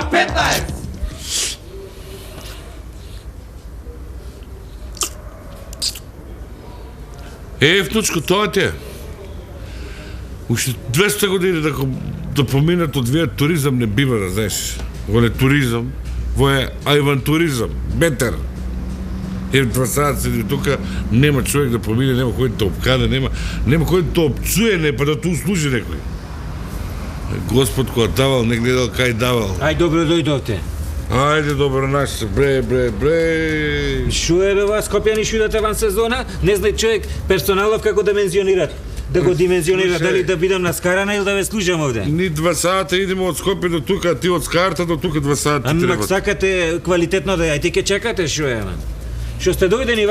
K15! Внучко, тоа ти е. Уште 200 години да поминат од вие туризам не бива, да знаеш. Во не туризам, во е авантуризам, бетер. Два саат седи тука, нема човек да помине, нема кој да обкаде, нема кој да обцуе, не па да ту услужи некој. Господ која давал, не гледал кај давал. Ај, добро дојдовте. Ајде, добро наше, бре. Шо е бе вас, Скопјани, шудате ван сезона? Не знае човек персоналов како да мензионират. Да го димензионира, дали да бидам наскарана или да ве слушам овде? Ни 2 сата идеме од Скопје до тука, ти од Скарта до тука 2 сата ти треба. Сакате квалитетно да ја, ти ке чекате шо е, ман? Шо сте дојдени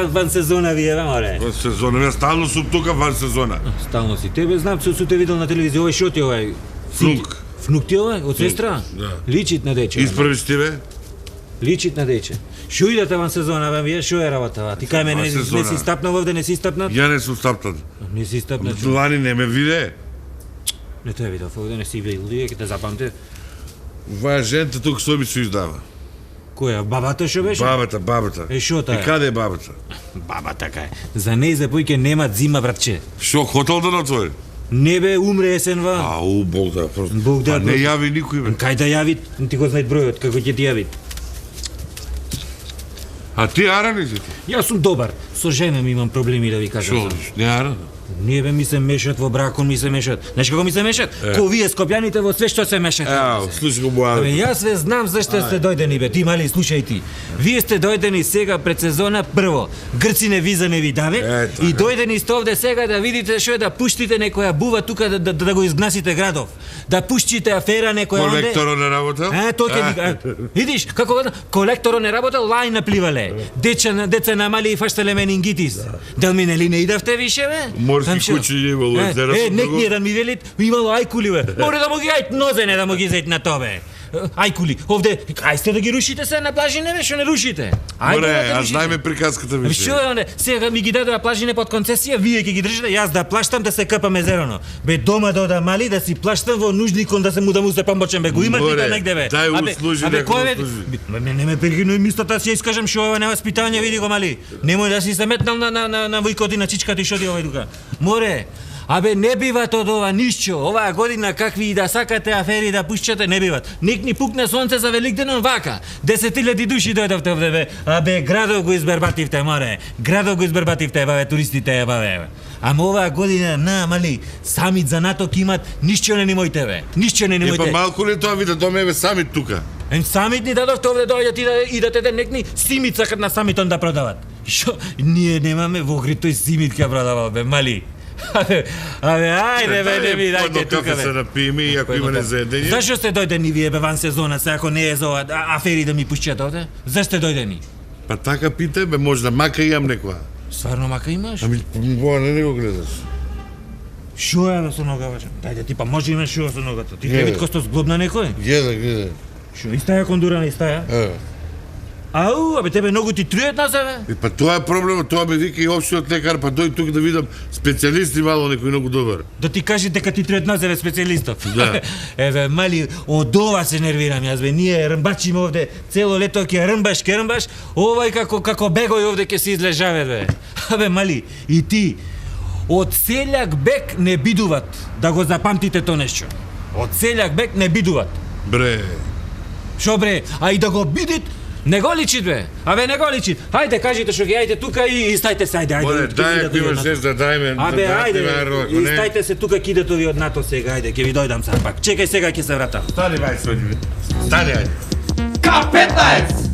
ван сезона вие, море? Ван сезона, ја стално сум тука ван сезона. Стално си. Тебе знам, су те видел на телевизија, овој шо ти овај? Внук. Внук ти овај? Од сестра? Да. Личит на дече. Исправиш ти бе? Личит на дече. Шо идете ван сезона, бе, вие шо е работа? Ти кај мене не си стапнал овде, не си стапнат? Ја не сум стапнат. Не си стапнат. Лани не ме виде. Не те видов овде, не си видел, ќе те запамте. Ваа жената тука со ми се издава. Која, бабата шо беше? Бабата. Е, шо таа? И каде е бабата? Бабата кај. За нејзе поиќе нема зима, братче. Шо, хотел да натвори? Не бе, умре есенва. Ау, Бог да, просто. Бог да. Па не јави никој бе. Кај да јави, ти го знаеш бројот, како ќе ти јави. А ти арани си ти? Јас сум добар. Со жена ми имам проблеми да ви кажам. Шо, не арана? Не бе, ми се мешат во бракон, ми се мешат. Знаеш како ми се мешат? Ко вие скопјаните во све што се мешат. Слушай го бојаве. Бе, јас ве знам зашто сте дојдени бе. Ти мали, слушај ти. Вие сте дојдени сега пред сезона прво. Грци виза не ви даве и дојдени сте овде сега да видите што е да пуштите некоја бува тука да го изгнасите градов. Да пуштите афера некоја онде. Колекторо не работа? Тоа ќе видиш како колекторо не работа, лај напливале. Деца намали и фаштале менингитис. Дел ми нели не идавте више бе? Морски кучи не имало езера. Нек еден ми велит, имало ајкули бе. Море да му ги ајт нозе, не да му ги зет на тобе. Ајкули, овде, ај сте да ги рушите се на плажине, бе, што не рушите? Море, а знај ме приказката ми. Што е онде? Сега ми ги дадоа плажине под концесија, вие ќе ги држите, јас да плаштам да се капам езероно. Бе, дома да одам мали да си плаштам во нужникон да му се помочам, бе, го имате да негде бе. Дај услужи некој услужи. Не ме прегинуј мистата си ја искажам што ова нема спитање, види го мали. Немој да си се метнал на војкоти на чичката и што ти овај тука. Море, абе, не биват од ова нишчо. Оваа година какви и да сакате афери да пушчате, не биват. Ник ни пукне сонце за Великденон вака. 10.000 души дојдовте овде, бе. Абе, градот го избербативте, море. Градот го избербативте, бе, туристите, бе. Ама оваа година, мали, самит за НАТО ќе имат, нишчо не немојте, бе. Нишчо не немојте. Па малку ли тоа ви да домеве самит тука? Самит ни дадовте овде дојдат и да те некни симит сакат на самитон да продават. Шо? Ние немаме во Охрид тој симит ќе продавал, бе, мали. Абе, ајде бе, не ми дајте тука бе. Кафе се напиме и ако има незаедење. Зашо сте дојдени вие бе ван сезона, се ако не е за афери да ми пушчат овде? Зашто сте дојдени? Па така питај бе, можда мака имам некоја. Стварно мака имаш? Ами, боа, не го гледаш. Шо е со нога бе? Дајде ти па може имаш шо со ногата. Ти вид кој сто зглобна некој? Гледа. Шо, истаја кондура не истаја? Ау, абе тебе многу ти трујат на себе? Па тоа е проблемот, тоа ме вика и општиот лекар, па дој тука да видам специјалисти мало некој многу добар. Да ти кажи дека ти трујат на себе специјалистов. Да. Еве, мали, од ова се нервирам јас бе. Ние рмбачиме овде цело лето ќе рмбаш, овај како бегој овде ќе се излежаве бе. Абе, мали, и ти од селјак бег не бидуват, да го запамтите тоа нешто. Од селјак бег не бидуват. Бре. Шо бре, а и да го бидит, не го личит бе. Абе не го личит. Хајде кажите што ги ајде тука и стајте се ајде. Море, дај ако имаш нешто да дај ме. Абе ајде. И стајте се тука кидето ви од НАТО сега, ајде, ќе ви дојдам сам пак. Чекај сега ќе се вратам. Стани бај, стани ајде. K15!